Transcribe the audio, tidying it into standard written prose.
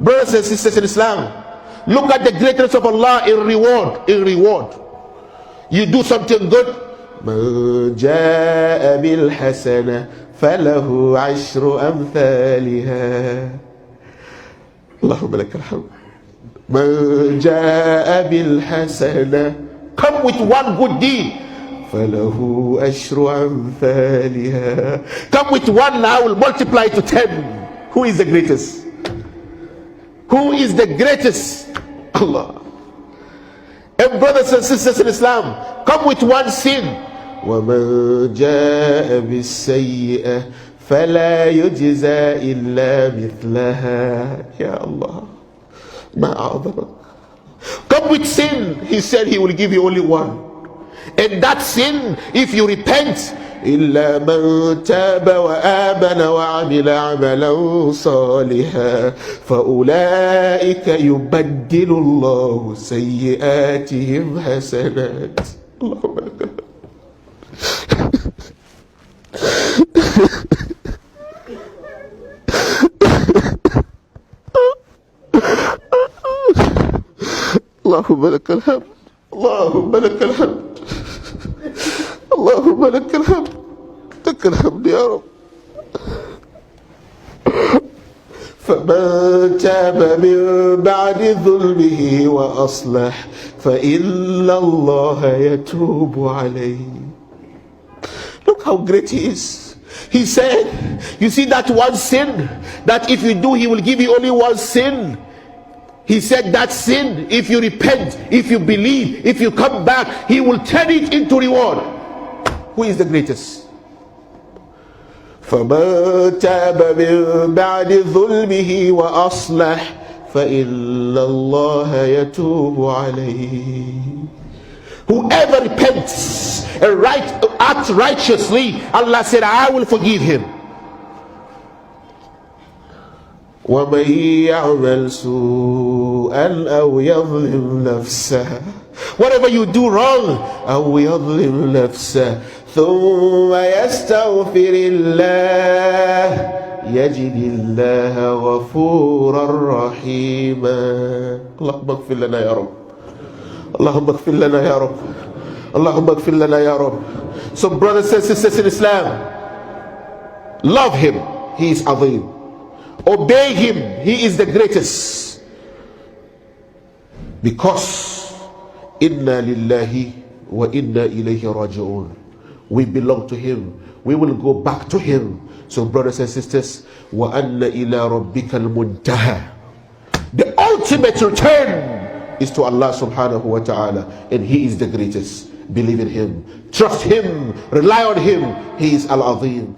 Brothers and sisters in Islam, look at the greatness of Allah in reward. In reward, you do something good. من جاء بالحسنة فله عشر أمثالها. اللهم لك الحمد. من جاء بالحسنة, come with one good deed. فله عشر أمثالها. Come with one, I will multiply to 10. Who is the greatest? Who is the greatest? Allah. And brothers and sisters in Islam, come with one sin. وَمَنْ جَاءَ بِالسَّيِّئَةِ فَلَا يُجْزَى إِلَّا مِثْلَهَا. Ya Allah, مَا أَعْظَمَكَ. Come with sin. He said he will give you only one. And that sin, if you repent, إلا من تاب وآمن وعمل عملا صالحا فأولئك يبدل الله سيئاتهم حسنات. اللهم لك اللهم لك الحمد. اللهم لك الحمد. اللهم لك الحمد. لك الحمد يا رب. فمن تاب من بعد ظلمه وأصلح فإن الله يتوب عليه. Look how great he is. He said, you see that one sin, that if you do, he will give you only one sin. He said that sin, if you repent, if you believe, if you come back, he will turn it into reward. Who is the greatest? فَمَنْ تَابَ مِنْ بَعْدِ ظُلْمِهِ وَأَصْلَحَ فَإِنَّ اللَّهَ يَتُوبُ عَلَيْهِ. Whoever repents and acts righteously, Allah said, I will forgive him. وَمَنْ يَعْمَلْ سُوءًا أَوْ يَظْلِمْ نَفْسَهُ. Whatever you do wrong, أَوْ يَظْلِمْ نَفْسَهُ ثُمَّ يَسْتَغْفِرِ اللَّهَ يَجِدِ اللَّهَ غَفُورًا رَحِيمًا. اللهم اغفر لنا يا رب. اللهم اغفر لنا يا رب. اللهم اغفر لنا يا رب. So brothers and sisters in Islam, love him, he is azim. Obey him, he is the greatest. Because inna lillahi wa inna ilayhi raji'un. We belong to him, we will go back to him. So brothers and sisters, wa anna ila rabbika al-muntaha. The ultimate return is to Allah subhanahu wa ta'ala, and he is the greatest. Believe in him, trust him, rely on him. He is al-azim.